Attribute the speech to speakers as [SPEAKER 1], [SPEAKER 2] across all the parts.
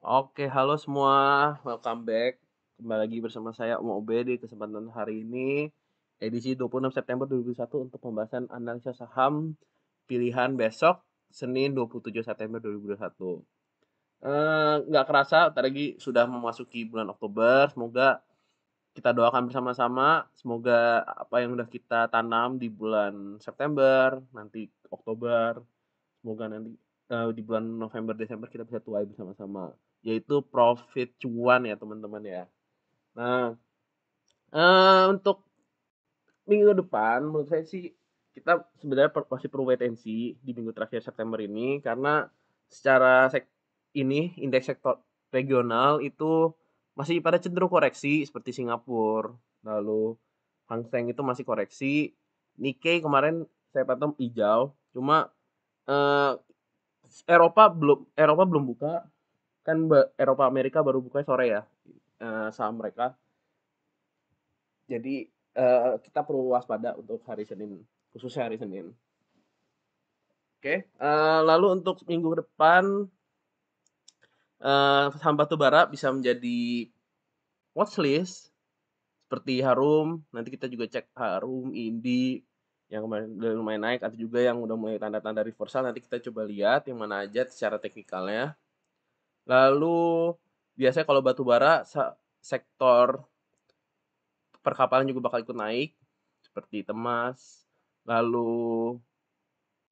[SPEAKER 1] Oke, halo semua, welcome back. Kembali lagi bersama saya Om Obe di kesempatan hari ini, edisi 26 September 2021 untuk pembahasan analisa saham pilihan besok, Senin 27 September 2021. Nggak kerasa, bentar lagi sudah memasuki bulan Oktober. Semoga kita doakan bersama-sama, semoga apa yang udah kita tanam di bulan September, nanti Oktober, semoga nanti di bulan November Desember kita bisa tuai bersama-sama, yaitu profit cuan ya teman-teman ya. Nah, untuk minggu depan menurut saya sih kita sebenarnya masih perlu wait and see di minggu terakhir September ini, karena secara indeks sektor regional itu masih pada cenderung koreksi seperti Singapura, lalu Hang Seng itu masih koreksi, Nikkei kemarin saya pantau hijau, cuma eh, Eropa belum buka, kan Eropa Amerika baru buka sore ya, saham mereka. Jadi kita perlu waspada untuk hari Senin, khususnya hari Senin. Oke, lalu untuk minggu depan saham batubara bisa menjadi watchlist seperti Harum. Nanti kita juga cek Harum, Indi yang kemarin udah lumayan naik, atau juga yang udah mulai tanda-tanda reversal. Nanti kita coba lihat yang mana aja secara teknikalnya. Lalu biasanya kalau batubara sektor perkapalan juga bakal ikut naik seperti Temas, lalu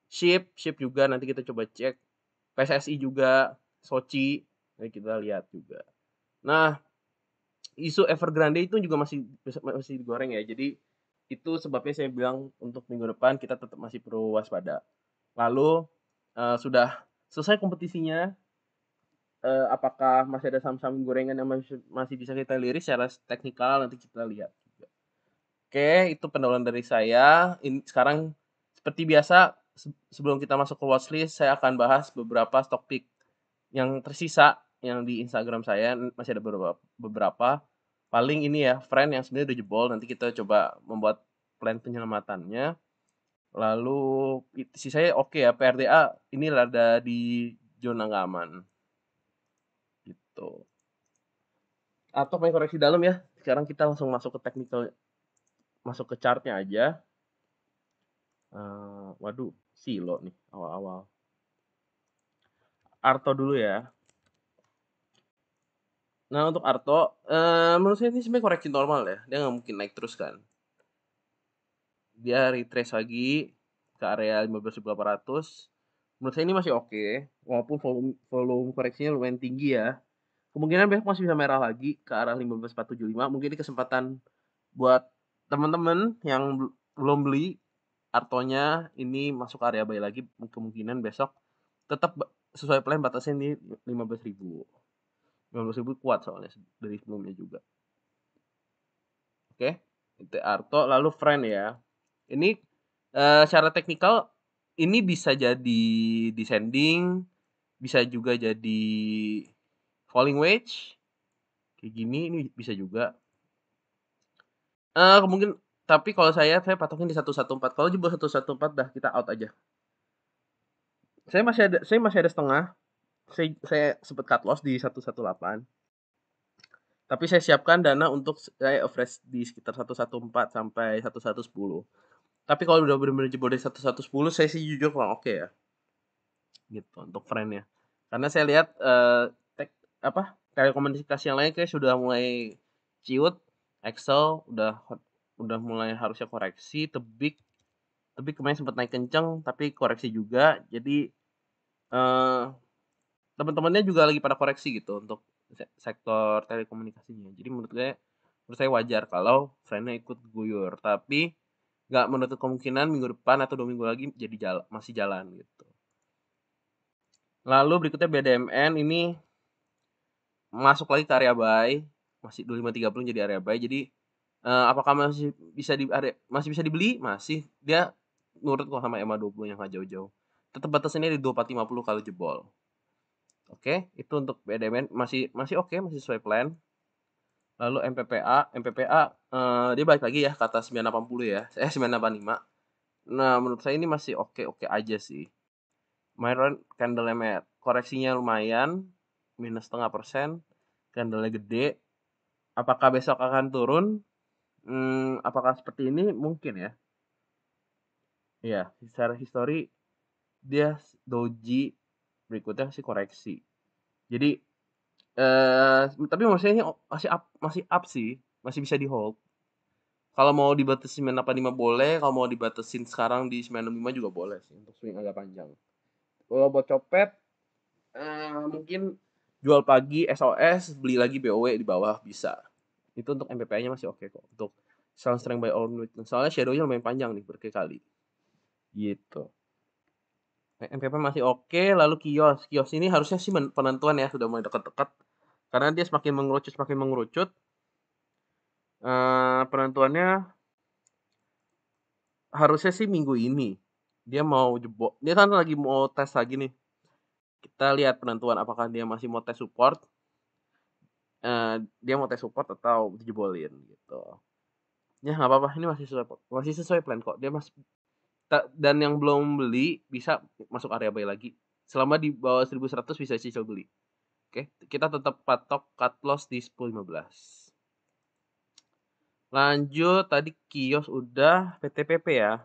[SPEAKER 1] ship juga nanti kita coba cek, PSSI juga, Soci, nanti kita lihat juga. Nah, isu Evergrande itu juga masih digoreng ya. Jadi itu sebabnya saya bilang untuk minggu depan kita tetap masih perlu waspada. Lalu sudah selesai kompetisinya, apakah masih ada saham-saham gorengan yang masih bisa kita lirik secara teknikal, nanti kita lihat juga. Oke, itu pendahuluan dari saya. Sekarang seperti biasa, sebelum kita masuk ke watchlist, saya akan bahas beberapa stock pick yang tersisa yang di Instagram saya. Masih ada beberapa. Paling ini ya, friend yang sebenarnya udah jebol. Nanti kita coba membuat plan penyelamatannya. Lalu sisanya oke ya, PRDA ini rada di zona nggak aman gitu. Atau main koreksi dalam ya. Sekarang kita langsung masuk ke technical, masuk ke chartnya aja. Waduh, silo nih awal-awal. Arto dulu ya. Nah, untuk Arto, menurut saya ini sebenarnya koreksi normal ya. Dia nggak mungkin naik terus kan. Dia retrace lagi ke area 15.800. Menurut saya ini masih oke, walaupun volume koreksinya lumayan tinggi ya. Kemungkinan besok masih bisa merah lagi ke arah 15.475. Mungkin ini kesempatan buat teman-teman yang belum beli Artonya, ini masuk area buy lagi. Kemungkinan besok tetap sesuai plan batasnya di 15.000. 15.000 kuat soalnya dari sebelumnya juga. Oke, itu Arto. Lalu Friend ya. Ini secara teknikal ini bisa jadi descending, bisa juga jadi falling wedge. Kayak gini ini bisa juga. Mungkin, tapi kalau saya patokin di 114. Kalau jebol 114 dah kita out aja. Saya masih ada setengah. Saya sempat cut loss di 118. Tapi saya siapkan dana untuk saya average di sekitar 114 sampai 1110. Tapi kalau udah benar-benar jebol dari 1110, saya sih jujur kurang oke ya. Gitu untuk friend-nya. Karena saya lihat telekomunikasi yang lain kayak sudah mulai ciut, Excel udah mulai harusnya koreksi, Tebik kemarin sempat naik kenceng tapi koreksi juga. Jadi eh teman-temannya juga lagi pada koreksi gitu untuk sektor telekomunikasinya. Jadi menurut saya wajar kalau friend-nya ikut guyur, tapi nggak menutup kemungkinan minggu depan atau 2 minggu lagi masih jalan gitu. Lalu berikutnya BDMN ini masuk lagi ke area buy, masih 25.30 jadi area buy. Jadi apakah masih bisa dibeli? Masih. Dia nurut kok sama EMA 20 yang nggak jauh-jauh. Tetap batasannya di 24.50 kalau jebol. Oke, itu untuk BDMN masih masih oke, masih sesuai plan. Lalu MPPA dia balik lagi ya ke atas 980 ya. 985. Nah, menurut saya ini masih oke-oke aja sih. Myron candle koreksinya lumayan. minus setengah persen, candle-nya gede. Apakah besok akan turun? Apakah seperti ini? Mungkin ya. Iya, secara histori dia doji, berikutnya sih koreksi. Jadi, tapi maksudnya ini masih up sih, masih bisa di-hold. Kalau mau dibatasin 985 boleh, kalau mau dibatasin sekarang di 965 juga boleh sih untuk swing agak panjang. Kalau buat copet, mungkin jual pagi SOS, beli lagi BOW di bawah bisa. Itu untuk MPPI-nya masih oke kok. Untuk Sound Strength by All Nuit. Soalnya shadow-nya lumayan panjang nih berkali-kali. Gitu. MPP masih oke, lalu kios. Kios ini harusnya sih penentuan ya, sudah mulai dekat-dekat. Karena dia semakin mengerucut. Penentuannya harusnya sih minggu ini. Dia mau jebol. Dia kan lagi mau tes lagi nih. Kita lihat penentuan apakah dia masih mau tes support. Dia mau tes support atau dijebolin gitu. Ya nggak apa-apa, ini masih sesuai plan kok. Dia dan yang belum beli bisa masuk area buy lagi. Selama di bawah 1100 bisa cicil beli. Oke, kita tetap patok cut loss di 10.15. Lanjut, tadi kios udah, PTPP ya.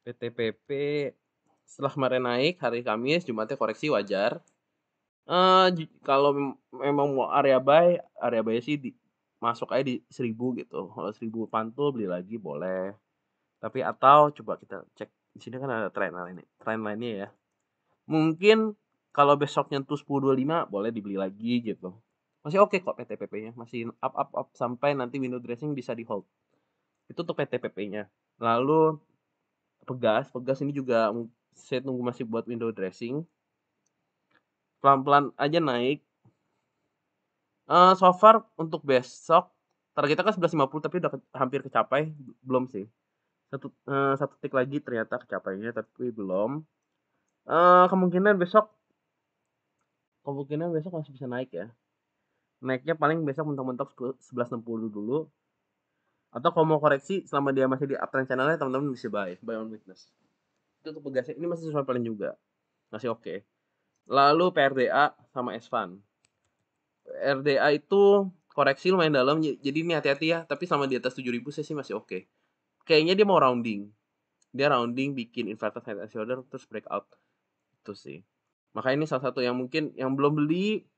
[SPEAKER 1] PTPP setelah kemarin naik hari Kamis, Jumatnya koreksi wajar. Kalau memang mau area buy sih masuk aja di 1000 gitu. Kalau 1000 pantul beli lagi boleh. Tapi atau coba kita cek di sini kan ada trend line-nya ya. Mungkin kalau besok nyentuh 10.25 boleh dibeli lagi gitu. Masih oke kok PTPP-nya, masih up sampai nanti window dressing bisa di hold. Itu untuk PTPP-nya. Lalu Pegas ini juga saya tunggu masih buat window dressing. Pelan-pelan aja naik. So far untuk besok targetnya kan 11.50 tapi udah hampir kecapai, belum sih. Satu tick lagi ternyata kecapainya tapi belum. Kemungkinan besok masih bisa naik ya. Naiknya paling besok mentok-mentok 11.60 dulu. Atau kalau mau koreksi selama dia masih di uptrend channelnya teman-teman bisa buy on weakness. Itu untuk Pegas ini masih sesuai paling juga. Masih oke. Lalu PRDA sama S-Fan. RDA itu koreksi lumayan dalam, jadi ini hati-hati ya. Tapi selama di atas 7.000 saya sih masih oke. Kayaknya dia mau rounding. Dia rounding bikin inverted head and shoulder terus breakout. Itu sih. Makanya ini salah satu yang mungkin yang belum beli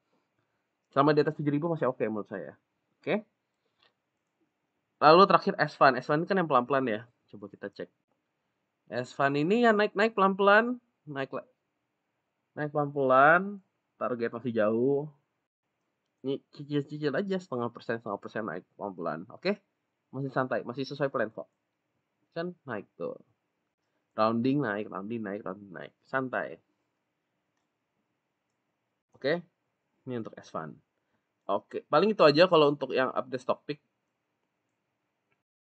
[SPEAKER 1] selama di atas 7.000 masih oke menurut saya. Oke. Lalu terakhir S-Fan. S-Fan ini kan yang pelan-pelan ya. Coba kita cek. S-Fan ini ya naik pelan-pelan. Naik pelan-pelan. Target masih jauh. Ini cicil-cicil aja setengah persen naik pelan-pelan. Oke. Masih santai. Masih sesuai plan kok. Kan naik tuh. Rounding naik. Santai. Oke. Ini untuk S-Fan. Oke. Paling itu aja kalau untuk yang update stock pick.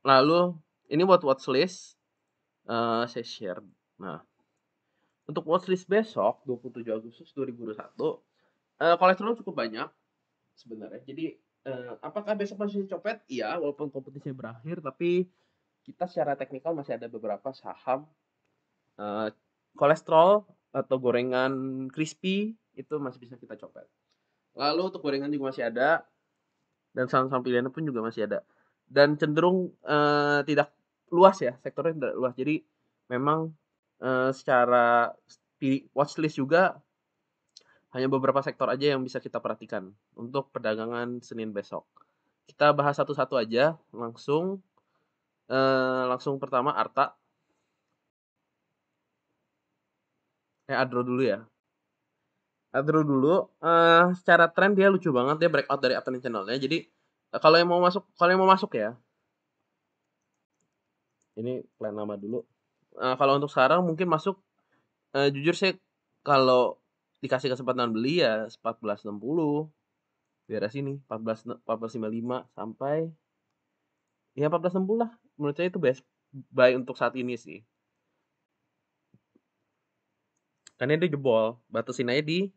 [SPEAKER 1] Lalu ini buat watchlist. Saya share. Nah, untuk watchlist besok 27 Agustus 2021, kolesterol cukup banyak sebenarnya. Jadi apakah besok masih copet? Iya, walaupun kompetisinya berakhir, tapi kita secara teknikal masih ada beberapa saham kolesterol atau gorengan crispy itu masih bisa kita copet. Lalu untuk gorengan juga masih ada, dan saham-saham pilihannya pun juga masih ada. Dan cenderung tidak luas ya, sektornya tidak luas. Jadi memang secara watchlist juga hanya beberapa sektor aja yang bisa kita perhatikan untuk perdagangan Senin besok. Kita bahas satu-satu aja langsung. Langsung pertama Arta. Adro dulu ya. Adro dulu. Secara tren dia lucu banget, dia breakout dari uptrend channelnya. Jadi kalau yang mau masuk ya. Ini plan lama dulu. Kalau untuk sekarang mungkin masuk, jujur sih kalau dikasih kesempatan beli ya 14.60 daerah sini, 14.55 sampai ya 14.60 lah. Menurut saya itu best buy untuk saat ini sih. Karena dia jebol, batasin aja di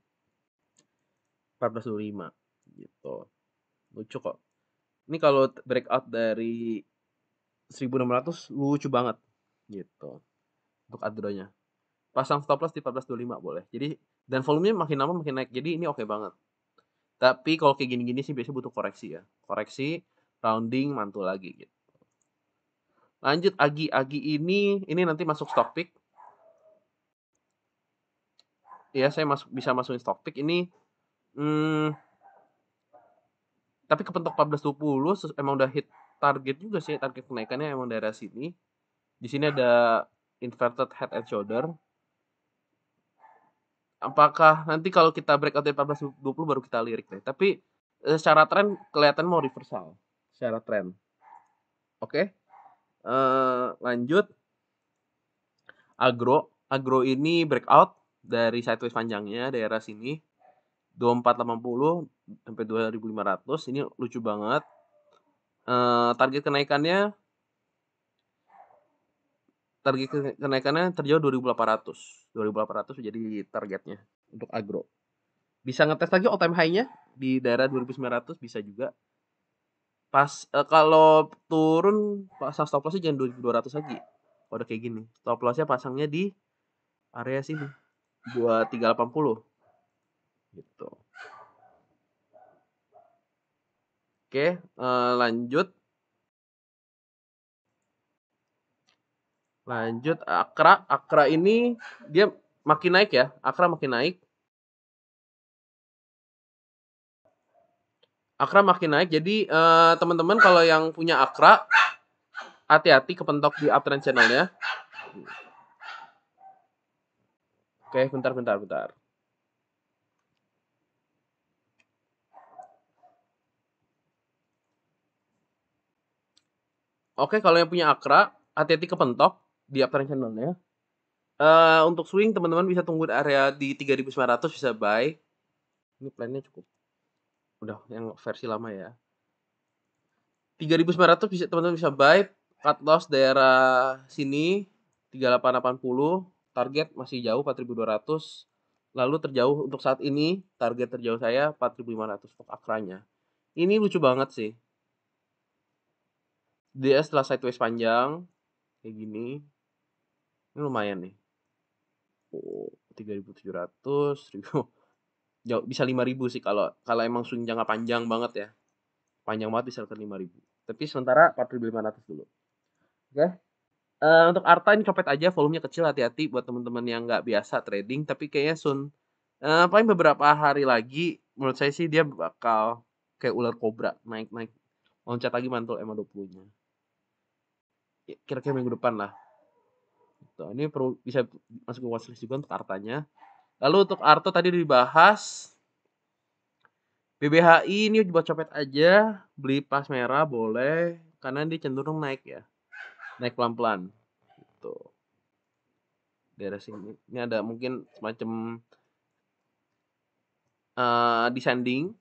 [SPEAKER 1] 14.25 gitu. Lucu kok. Ini kalau breakout dari 1.600 lucu banget gitu untuk adronya. Pasang stop loss di 14.25 boleh. Jadi dan volumenya makin lama makin naik. Jadi ini oke banget. Tapi kalau kayak gini-gini sih biasanya butuh koreksi ya. Koreksi, rounding, mantul lagi gitu. Lanjut Agi ini nanti masuk stock pick. Ya, saya bisa masukin stock pick ini. Tapi kepentok 14.20 emang udah hit target juga sih, target kenaikannya emang daerah sini. Di sini ada inverted head and shoulder. Apakah nanti kalau kita breakout dari 14.20 baru kita lirik deh. Tapi secara tren kelihatan mau reversal secara tren. Oke. Lanjut agro ini breakout dari sideways panjangnya daerah sini 2480 sampai 2500. Ini lucu banget. Target kenaikannya terjauh 2800. 2800 jadi targetnya untuk agro. Bisa ngetes lagi all time high-nya di daerah 2900 bisa juga. Pas kalau turun pasang stop loss-nya jangan 2200 lagi. Kalau udah kayak gini, stop loss-nya pasangnya di area sini 2380 gitu. Oke, lanjut Akra ini dia makin naik ya. Akra makin naik. Jadi teman-teman kalau yang punya Akra hati-hati kepentok di uptrend channel-nya. Oke, bentar. Oke, kalau yang punya Akra hati-hati kepentok di uptrend channel-nya. Untuk swing teman-teman bisa tunggu di area di 3.900 bisa buy. Ini plan-nya cukup. Udah yang versi lama ya. 3.900 bisa teman-teman bisa buy, cut loss daerah sini 3880, target masih jauh 4.200. Lalu terjauh untuk saat ini target terjauh saya 4.500 untuk akranya. Ini lucu banget sih. Dia setelah sideways panjang kayak gini. Ini lumayan nih. 3.700, 1.000. Jauh bisa 5.000 sih kalau emang swing jangka panjang banget ya. Panjang banget bisa ke 5.000. Tapi sementara 4.500 dulu. Oke. Untuk Arta ini copet aja, volumenya kecil, hati-hati buat teman-teman yang nggak biasa trading. Tapi kayaknya soon, paling beberapa hari lagi, menurut saya sih dia bakal kayak ular kobra, naik, loncat lagi mantul MA20-nya. Kira-kira minggu depan lah. Tuh, ini perlu bisa masuk ke watchlist juga untuk Artanya. Lalu untuk Arto tadi dibahas, BBHI ini buat copet aja, beli pas merah boleh, karena dia cenderung naik ya, naik pelan-pelan. Gitu. Daerah sini, ini ada mungkin semacam descending,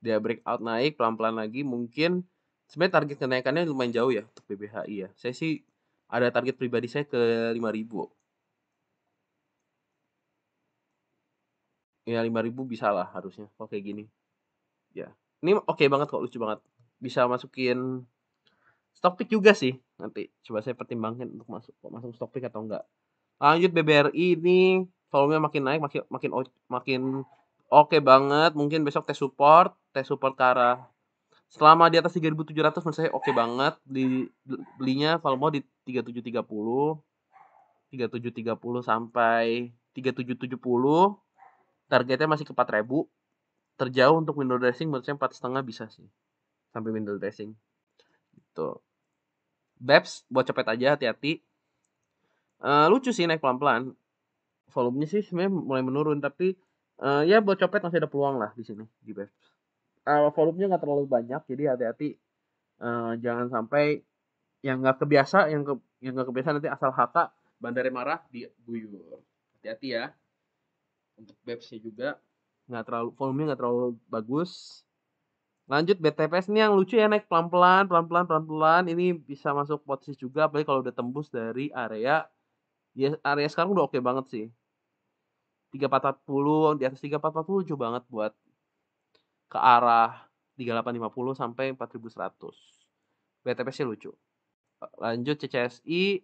[SPEAKER 1] dia breakout naik pelan-pelan lagi, mungkin sebenarnya target kenaikannya lumayan jauh ya untuk BBHI ya. Saya sih ada target pribadi saya ke 5.000. Ya 5.000 bisa lah harusnya kalau kayak gini. Ya. Ini oke banget kok, lucu banget. Bisa masukin stock pick juga sih nanti. Coba saya pertimbangkan untuk masuk stock pick atau enggak. Lanjut BBRI ini volumenya makin naik, makin oke banget. Mungkin besok tes support ke arah selama di atas 3.700 menurut saya oke banget. Belinya kalau mau di 3730, 3730 sampai 3770. Targetnya masih ke 4.000. Terjauh untuk window dressing menurut saya 4,5 bisa sih. Sampai window dressing. Gitu. BEPS buat cepet aja, hati-hati. Lucu sih naik pelan-pelan. Volumenya sih sebenarnya mulai menurun, tapi ya buat copet masih ada peluang lah di sini di BEPS. Volumenya nggak terlalu banyak, jadi hati-hati. Jangan sampai yang nggak kebiasa, yang nggak kebiasa nanti asal haka bandara marah diguyur. Hati-hati ya. Untuk BEPS-nya juga volumenya nggak terlalu bagus. Lanjut BTPS ini yang lucu ya, naik pelan-pelan. Ini bisa masuk posisi juga, apalagi kalau udah tembus dari area sekarang udah oke banget sih. 3440, di atas 3440 lucu banget buat ke arah 3850 sampai 4100. BTPS-nya lucu. Lanjut CCSI,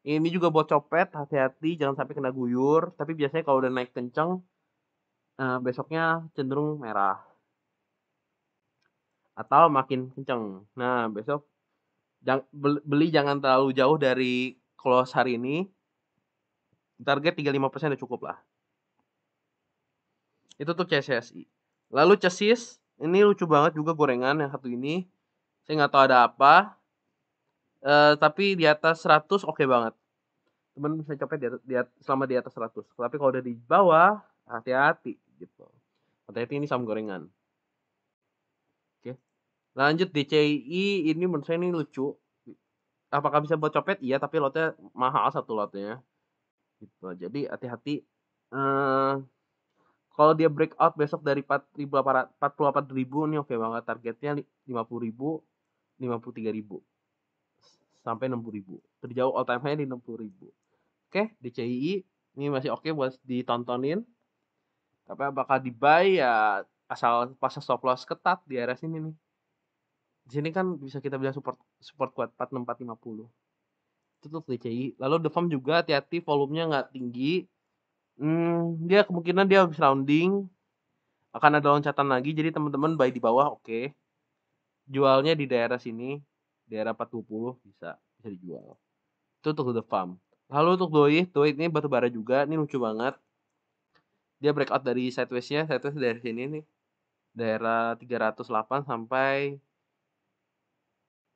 [SPEAKER 1] ini juga buat copet, hati-hati jangan sampai kena guyur. Tapi biasanya kalau udah naik kenceng, besoknya cenderung merah. atau makin kenceng. Nah, besok beli jangan terlalu jauh dari close hari ini. Target 35% udah cukup lah. Itu tuh CSI. Lalu CESIS, ini lucu banget juga gorengan yang satu ini. Saya nggak tahu ada apa. Tapi di atas 100 oke banget. Temen bisa copet selama di atas 100. Tapi kalau udah di bawah, hati-hati gitu. Hati-hati ini saham gorengan. Oke. Lanjut DCI, ini menurut saya ini lucu. Apakah bisa buat copet? Iya, tapi lotnya mahal satu lotnya. Gitu. Jadi hati-hati. Kalau dia breakout besok dari 48.000 nih oke banget. Targetnya 50.000, 53.000 sampai 60.000. Terjauh all time high di 60.000. Oke, DCI ini masih oke buat ditontonin. Tapi apakah di buy ya asal pas stop loss ketat di area sini nih. Di sini kan bisa kita bilang support kuat 46450. Itu tuh DCI. Lalu The Farm juga hati-hati volumenya nggak tinggi. Dia kemungkinan dia habis rounding akan ada loncatan lagi, jadi teman-teman buy di bawah oke. Jualnya di daerah sini, daerah 420 bisa dijual. Itu untuk The Farm. Lalu untuk Doi ini batu bara juga, ini lucu banget. Dia breakout dari sideways-nya, sideways dari sini nih. Daerah 308 sampai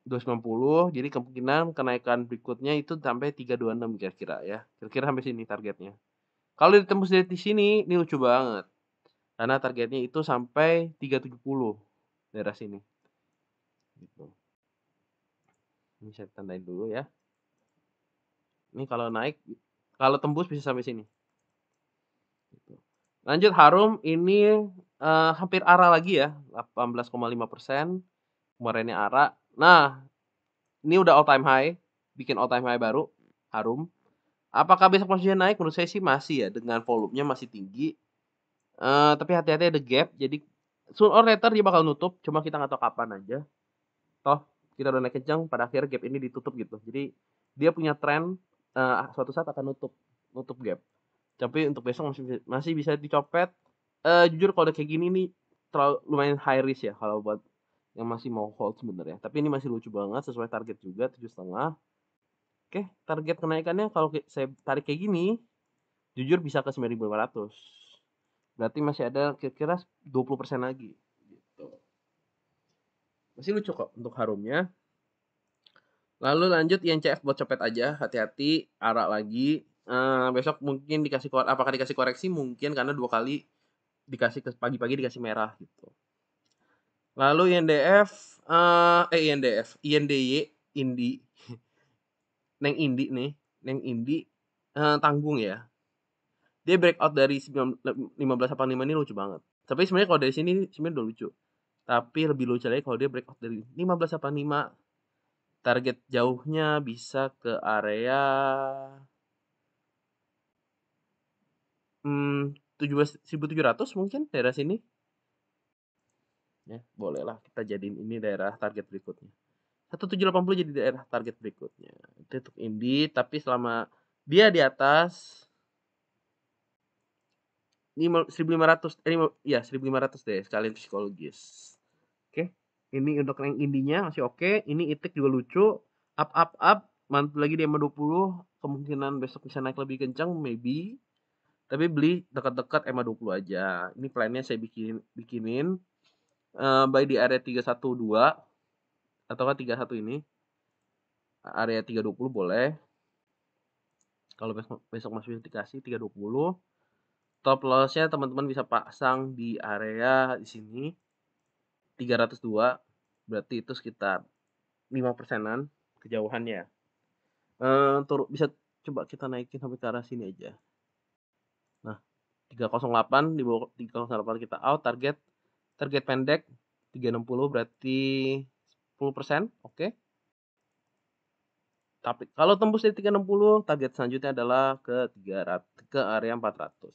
[SPEAKER 1] 290, jadi kemungkinan kenaikan berikutnya itu sampai 326 kira-kira ya. Kira-kira sampai sini targetnya. Kalau ditembus dari sini, ini lucu banget. Karena targetnya itu sampai 370 daerah sini. Gitu. Ini saya tandain dulu ya. Ini kalau naik, kalau tembus bisa sampai sini. Gitu. Lanjut Harum, ini hampir ARA lagi ya, 18,5%. Kemarinnya ARA. Nah, ini udah all time high, bikin all time high baru, Harum. Apakah besok masih naik? Menurut saya sih masih ya, dengan volumenya masih tinggi. Tapi hati-hati ada gap, jadi soon or later dia bakal nutup, cuma kita nggak tahu kapan aja. Toh kita udah naik kencang, pada akhirnya gap ini ditutup gitu. Jadi dia punya tren suatu saat akan nutup gap. Tapi untuk besok masih bisa dicopet. Jujur kalau udah kayak gini nih terlalu lumayan high risk ya kalau buat yang masih mau hold sebenarnya. Tapi ini masih lucu banget sesuai target juga 7,5. Oke, target kenaikannya kalau saya tarik kayak gini, jujur bisa ke 9.500. Berarti masih ada kira-kira 20% lagi. Gitu. Masih lucu kok untuk Harumnya. Lalu lanjut INCF buat copet aja, hati-hati, ARA lagi. Besok mungkin apakah dikasih koreksi? Mungkin karena 2 kali dikasih pagi-pagi dikasih merah gitu. Lalu INDF, INDY, Indi. Neng Indi nih, Neng Indi tanggung ya. Dia breakout dari 1585 ini lucu banget. Tapi sebenarnya kalau dari sini sebenarnya udah lucu. Tapi lebih lucu lagi kalau dia breakout dari 1585. Target jauhnya bisa ke area 1.700 mungkin daerah sini. Ya, bolehlah kita jadiin ini daerah target berikutnya. 1780 jadi daerah target berikutnya. Itu untuk Indi, tapi selama dia di atas 1.500, 1.500 deh sekalian psikologis. Oke. Ini untuk yang Indinya masih oke. Ini itik juga lucu. Up. Mantul lagi di EMA 20. Kemungkinan besok bisa naik lebih kencang, maybe. Tapi beli dekat-dekat EMA 20 aja. Ini plannya saya bikinin. Buy di area 312 atau 31 ini. Area 320 boleh. Kalau besok masih dikasih 320. Top loss-nya teman-teman bisa pasang di area di sini 302. Berarti itu sekitar 5%-an kejauhannya. Bisa coba kita naikin sampai ke arah sini aja. Nah, 308 di bawah 308 kita out, target pendek 360 berarti 10%, oke. Tapi kalau tembus dari 360, target selanjutnya adalah ke area 400.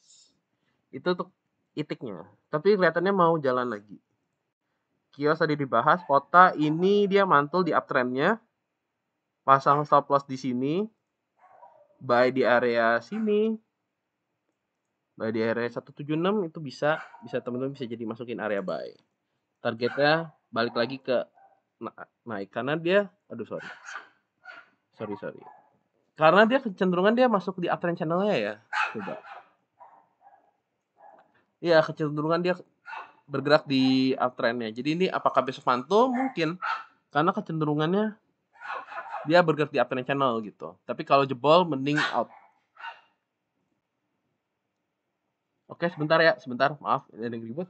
[SPEAKER 1] Itu untuk itiknya. Tapi kelihatannya mau jalan lagi. Kios tadi dibahas, kota ini dia mantul di uptrendnya. Pasang stop loss di sini. Buy di area sini. Buy di area 176 itu bisa teman-teman bisa jadi masukin area buy. targetnya balik lagi ke naik karena dia sorry. Karena dia kecenderungan dia masuk di uptrend channel-nya ya. Coba. Iya, kecenderungan dia bergerak di uptrend-nya. Jadi ini apakah besok mantul? Mungkin. Karena kecenderungannya dia bergerak di uptrend channel gitu. Tapi kalau jebol mending out. Oke, sebentar ya, sebentar. Maaf, ada yang ribut.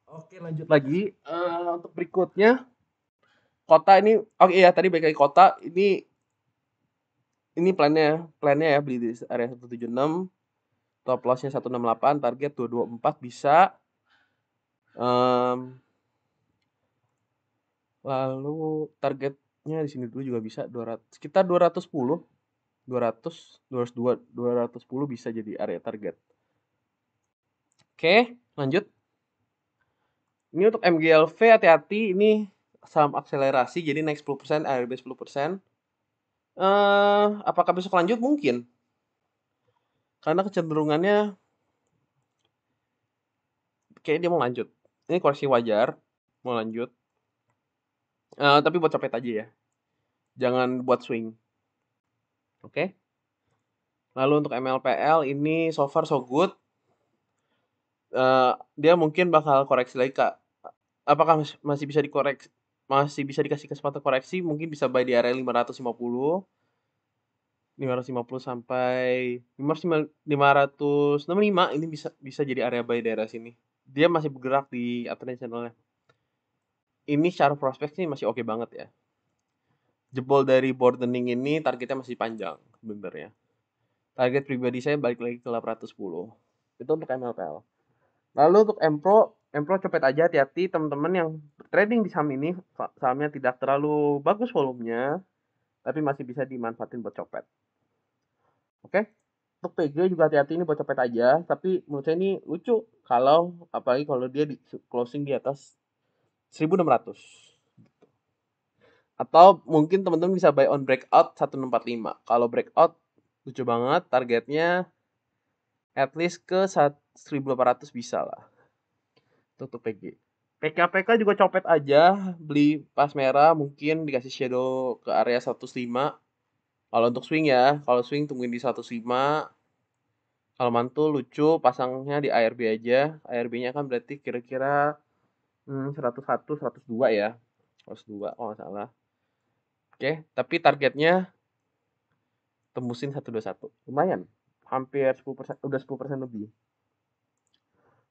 [SPEAKER 1] Oke, lanjut lagi. Untuk berikutnya, kota ini, oke ya tadi balik lagi kota. Ini plannya ya beli di area 176, top lossnya 168, target 224 bisa. Lalu targetnya di sini dulu juga bisa 200, sekitar 210, 200, 202, 210 bisa jadi area target. Oke, lanjut. Ini untuk MGLV hati-hati, ini saham akselerasi jadi naik 10%, ARB 10%. Apakah besok lanjut? Mungkin. Karena kecenderungannya kayaknya dia mau lanjut. Ini koreksi wajar, mau lanjut. Tapi buat copet aja ya. Jangan buat swing. Oke. Lalu untuk MLPL ini so far so good. Dia mungkin bakal koreksi lagi, Kak. Apakah masih bisa dikoreksi? Masih bisa dikasih kesempatan koreksi? Mungkin bisa buy di area 550. 550 sampai 565 ini bisa jadi area buy daerah sini. Dia masih bergerak di uptrend channel-nya. Ini secara prospek sih masih oke banget ya. Jebol dari broadening ini targetnya masih panjang sebenarnya. Target pribadi saya balik lagi ke 810. Itu untuk MLPL. Lalu untuk Empro cepet aja, hati-hati teman-teman yang trading di saham ini. Sahamnya tidak terlalu bagus volumenya, tapi masih bisa dimanfaatin buat copet. Oke. Untuk PG juga hati-hati, ini buat copet aja, tapi menurut saya ini lucu apalagi kalau dia di closing di atas 1600. Atau mungkin teman-teman bisa buy on breakout 165. Kalau breakout lucu banget, targetnya at least ke 1800 bisa lah. Untuk PG. PK juga copet aja, beli pas merah mungkin dikasih shadow ke area 105. Kalau untuk swing ya, kalau swing tungguin di 105. Kalau mantul lucu pasangnya di ARB aja. ARB-nya kan berarti kira-kira 101, 102 ya. 102 kalau nggak salah. Oke, tapi targetnya tembusin 121. Lumayan. Hampir 10%, udah 10% lebih.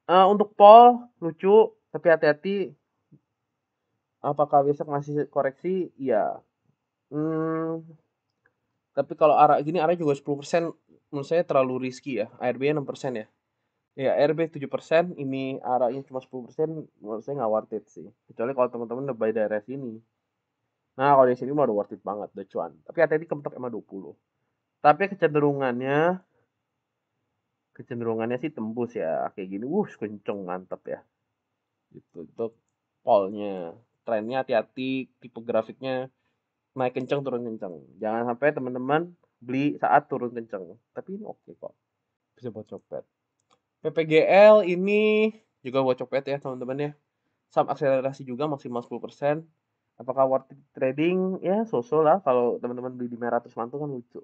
[SPEAKER 1] Untuk Paul lucu, tapi hati-hati. Apakah besok masih koreksi? Iya. Tapi kalau arah juga 10%, menurut saya terlalu risky ya. ARB-nya 6% ya. Ya, ARB 7%, ini arahnya cuma 10%, menurut saya nggak worth it sih. Kecuali kalau teman-teman udah buy daerah sini. Nah, kalau di sini mah udah worth it banget, udah cuan. Tapi hati-hati kementok EMA 20. Tapi kecenderungannya sih tembus ya. Kayak gini, kenceng, mantep ya. Gitu, untuk polnya. Trennya hati-hati, tipe grafiknya naik kenceng, turun kenceng. Jangan sampai teman-teman beli saat turun kenceng. Tapi ini oke kok. Bisa buat copet. PPGL ini juga buat copet ya teman-teman ya. Saham akselerasi juga maksimal 10%. Apakah worth it trading? Ya so-so lah. Kalau teman-teman beli di merah terus mantul kan lucu.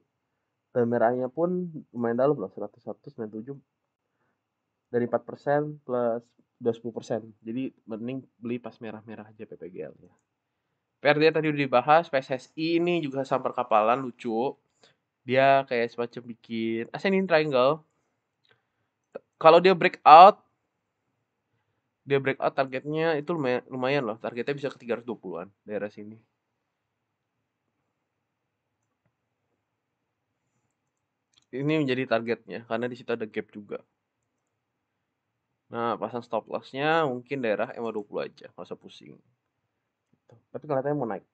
[SPEAKER 1] Dan merahnya pun lumayan dalam loh. 197 dari 4% plus udah 10%. Jadi mending beli pas merah-merah aja PPGL ya. PRD tadi udah dibahas. PSSI ini juga saham perkapalan lucu. Dia kayak semacam bikin ascending triangle. Kalau dia breakout targetnya itu lumayan loh. Targetnya bisa ke 320-an daerah sini. Ini menjadi targetnya karena di situ ada gap juga. Nah, pasang stop loss-nya mungkin daerah EMA 20 aja, nggak usah pusing. Gitu. Tapi kelihatannya mau naik.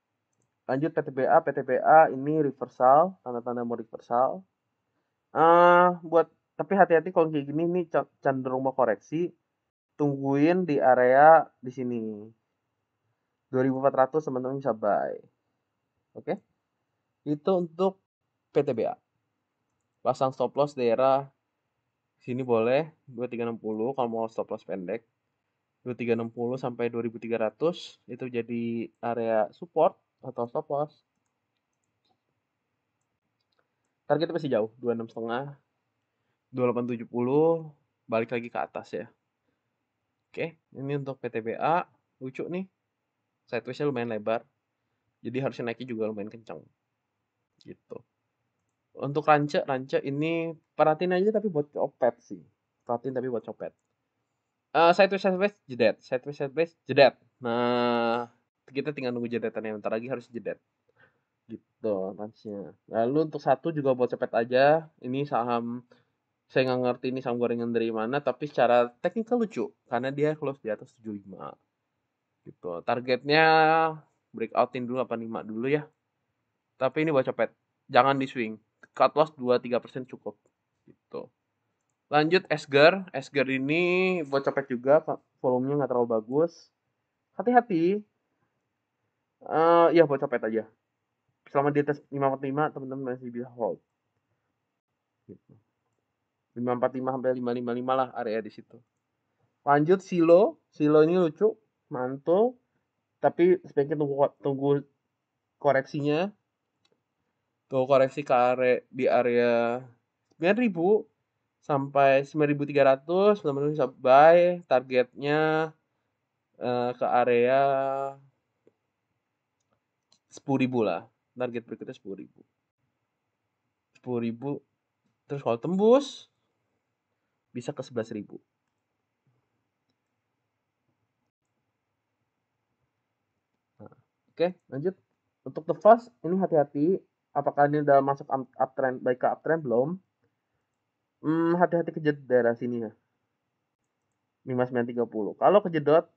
[SPEAKER 1] Lanjut PTBA ini reversal, tanda-tanda mau reversal. Tapi hati-hati kalau kayak gini nih cenderung mau koreksi. Tungguin di area di sini. 2400 teman-teman bisa buy. Oke? Itu untuk PTBA. Pasang stop loss daerah sini boleh 2360 kalau mau stop loss pendek. 2360 sampai 2300 itu jadi area support atau stop loss. Targetnya masih jauh, 26,5, 2870, balik lagi ke atas ya. Oke, ini untuk PTBA, lucu nih. Sideways-nya lumayan lebar. Jadi harusnya naiknya juga lumayan kencang. Gitu. Untuk rance ini perhatiin aja tapi buat copet sih. Perhatiin tapi buat copet. Sideways sideways jedet. Nah, kita tinggal nunggu jedetan yang bentar lagi harus jedet. Gitu rance-nya. Lalu untuk satu juga buat cepet aja. Ini saham saya nggak ngerti ini saham gorengan dari mana, tapi secara teknikal lucu karena dia close di atas 75. Gitu. Targetnya breakoutin dulu 85 dulu ya. Tapi ini buat cepet. Jangan di swing. Cut loss 2-3% cukup. Gitu. Lanjut Esgar. Esgar ini buat cepet juga, volumenya nggak terlalu bagus. Hati-hati. Ya buat cepet aja. Selama di atas 545 teman-teman masih bisa hold. Gitu. 545 sampai 555 lah area di situ. Lanjut Silo. Silo ini lucu, mantul. Tapi sebaiknya tunggu koreksinya. Tuh koreksi ke area di area 9.000 sampai 9.300 teman-teman bisa buy. Targetnya ke area 10.000 lah. Target berikutnya 10.000. 10.000 terus kalau tembus bisa ke 11.000. Nah, oke, lanjut. Untuk The Fast ini hati-hati. Apakah ini udah masuk uptrend, baik ke uptrend belum? Hati-hati kejedot daerah sini ya. 5930. Kalau kejedot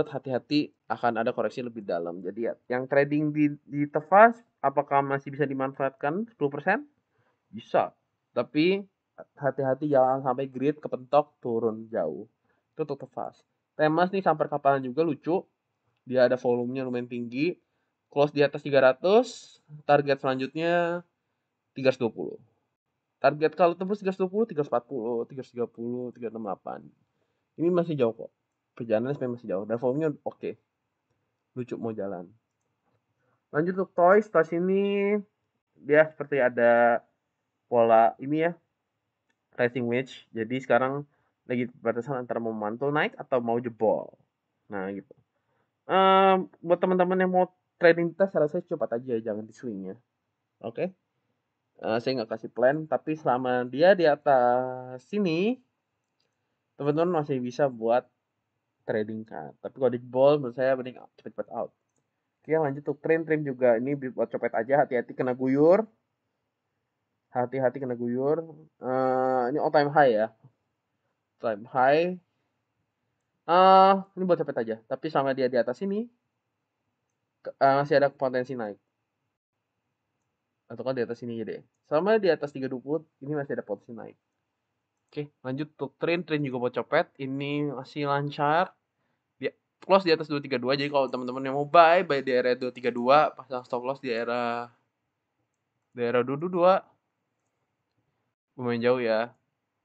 [SPEAKER 1] hati-hati akan ada koreksi lebih dalam. Jadi ya, yang trading di The Fast apakah masih bisa dimanfaatkan 10%? Bisa. Tapi hati-hati jangan sampai grid kepentok turun jauh. Itu untuk The Fast. Temas nih sampai kapalan juga lucu. Dia ada volumenya lumayan tinggi. Close di atas 300, target selanjutnya 320. Target kalau tembus 320, 340, 330, 368. Ini masih jauh kok. Perjalanannya sebenarnya masih jauh dan volumenya oke. Lucu mau jalan. Lanjut untuk Toys. Toys ini dia seperti ada pola ini ya, racing wedge. Jadi sekarang lagi batasan antara mau mantul naik atau mau jebol. Nah gitu. Buat teman-teman yang mau trading test, saya cepat aja, jangan di swing ya. Oke. Saya nggak kasih plan, tapi selama dia di atas sini, teman-teman masih bisa buat trading kan. Tapi kalau di jebol, menurut saya mending cepet-cepet out. Oke, lanjut untuk trim juga ini buat copet aja, hati-hati kena guyur. Hati-hati kena guyur. Ini all time high ya. Time high. Ini buat copet aja. Tapi selama dia di atas ini, masih ada potensi naik. Atau kan di atas sini ya deh. Selama di atas 320, ini masih ada potensi naik. Oke, lanjut untuk train juga buat copet. Ini masih lancar. Dia close di atas 232. Jadi kalau teman-teman yang mau buy di area 232, pasang stop loss di daerah 222. Lumayan jauh ya.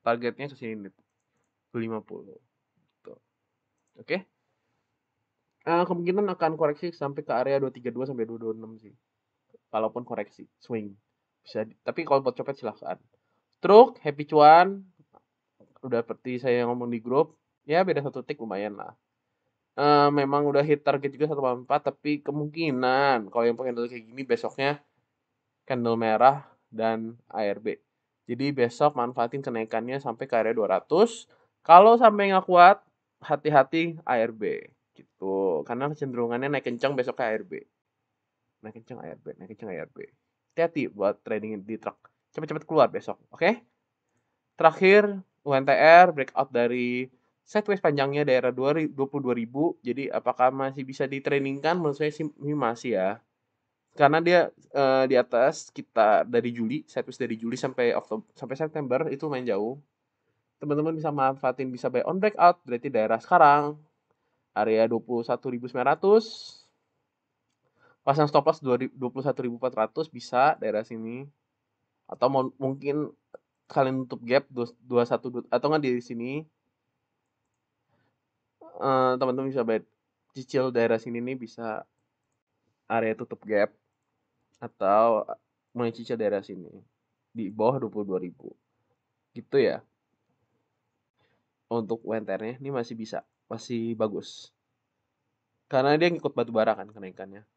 [SPEAKER 1] Targetnya ke sini nih. 50. Tuh. Oke. Kemungkinan akan koreksi sampai ke area 232 sampai 226 sih. Kalaupun koreksi, swing. Bisa tapi kalau buat copet silahkan. Truk, happy cuan. Udah seperti saya ngomong di grup, ya beda 1 tick lumayan lah. Memang udah hit target juga 1,4, tapi kemungkinan kalau yang candle kayak gini besoknya candle merah dan ARB. Jadi besok manfaatin kenaikannya sampai ke area 200. Kalau sampai nggak kuat, hati-hati ARB gitu. Karena kecenderungannya naik kencang besok ke ARB. Naik kencang ARB. Hati-hati buat trading di truk. Cepet-cepet keluar besok, oke? Terakhir, UNTR breakout dari sideways panjangnya daerah 22.000. Jadi apakah masih bisa di-trainingkan? Menurut saya sih ini masih ya. Karena dia di atas kita dari Juli, sideways dari Juli sampai September itu main jauh. Teman-teman bisa manfaatin, bisa buy on breakout, berarti daerah sekarang area 21.900 pasang stop loss 21.400 bisa daerah sini, atau mungkin kalian tutup gap 21 atau nggak di sini, teman-teman bisa cicil daerah sini nih, bisa area tutup gap atau mulai cicil daerah sini di bawah 22.000 gitu ya. Untuk UNTR-nya ini masih bisa, masih bagus karena dia ngikut batubara kan kenaikannya.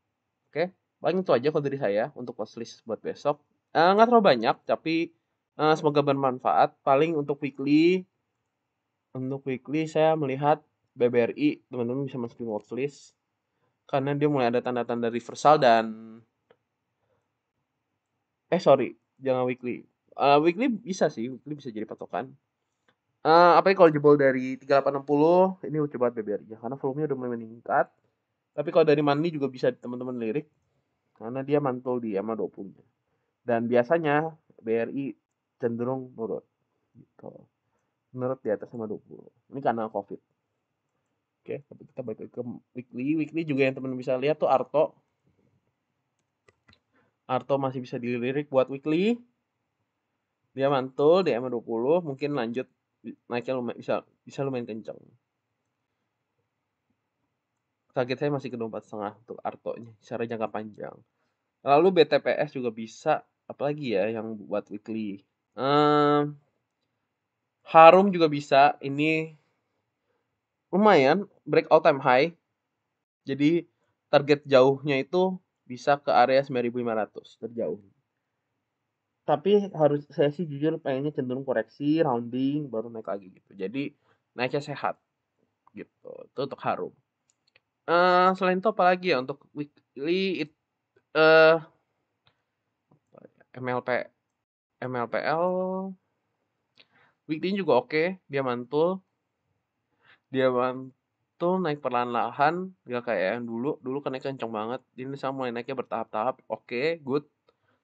[SPEAKER 1] Oke, paling itu aja kalau dari saya untuk watchlist buat besok. Nggak terlalu banyak, tapi semoga bermanfaat. Paling untuk weekly saya melihat BBRI teman-teman bisa masukin watchlist karena dia mulai ada tanda-tanda reversal dan sorry, jangan weekly. Weekly bisa sih, weekly bisa jadi patokan. Apalagi kalau jebol dari 3860 ini lucu banget BBRI-nya karena volumenya udah mulai meningkat. Tapi kalau dari monthly juga bisa teman-teman lirik karena dia mantul di EMA 20-nya. Dan biasanya BRI cenderung nurut gitu. Menurut di atas EMA 20. Ini karena Covid. Oke, tapi kita balik ke weekly. Weekly juga yang teman bisa lihat tuh Arto. Arto masih bisa dilirik buat weekly. Dia mantul di EMA 20, mungkin lanjut naiknya bisa lumayan kencang. Target saya masih ke 24,5 untuk Arto-nya secara jangka panjang. Lalu BTPS juga bisa, apalagi ya yang buat weekly. Harum juga bisa, ini lumayan break all time high. Jadi target jauhnya itu bisa ke area 9.500 terjauh. Tapi saya sih jujur pengennya cenderung koreksi, rounding, baru naik lagi gitu. Jadi naiknya sehat gitu. Itu untuk Harum. Selain itu apalagi ya untuk weekly MLP MLPL weekly juga oke, dia mantul naik perlahan-lahan, nggak kayak yang dulu kan naik kenceng banget, ini sama mulai naiknya bertahap-tahap, oke, good.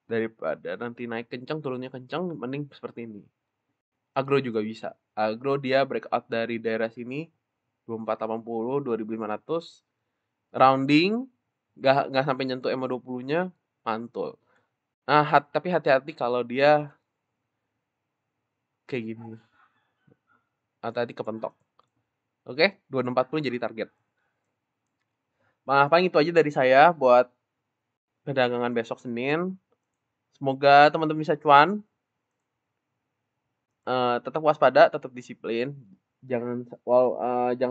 [SPEAKER 1] Daripada nanti naik kenceng turunnya kenceng, mending seperti ini. Agro juga bisa, agro dia breakout dari daerah sini 2480 2500 rounding, nggak sampai nyentuh EMA 20-nya, mantul. Tapi hati-hati kalau dia kayak gini, hati-hati kepentok. Oke, 2640 jadi target. Paling itu aja dari saya buat perdagangan besok Senin. Semoga teman-teman bisa cuan. Tetap waspada, tetap disiplin. Jangan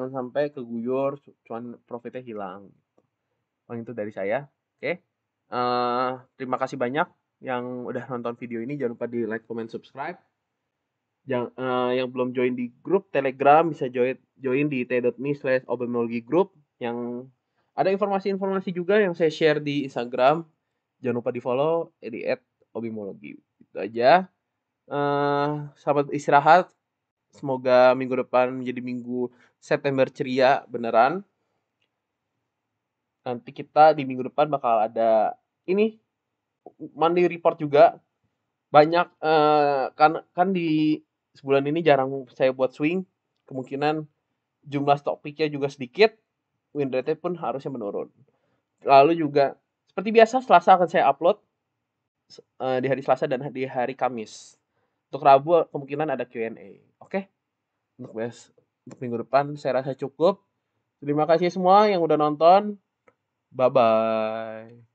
[SPEAKER 1] sampai keguyur, cuan profitnya hilang. Paling itu dari saya. Oke. Terima kasih banyak yang udah nonton video ini. Jangan lupa di like, comment, subscribe. Yang belum join di grup Telegram bisa join di t.me/obimology-group yang ada informasi-informasi juga yang saya share di Instagram. Jangan lupa di-follow di @obimology. Itu aja. Selamat istirahat. Semoga minggu depan menjadi minggu September ceria beneran. Nanti kita di minggu depan bakal ada ini monthly report juga. Banyak kan di sebulan ini jarang saya buat swing. Kemungkinan jumlah stock pick-nya juga sedikit. Win rate-nya pun harusnya menurun. Lalu juga seperti biasa Selasa akan saya upload di hari Selasa dan di hari Kamis. Untuk Rabu kemungkinan ada Q&A. Oke? Untuk minggu depan saya rasa cukup. Terima kasih semua yang udah nonton. Bye-bye.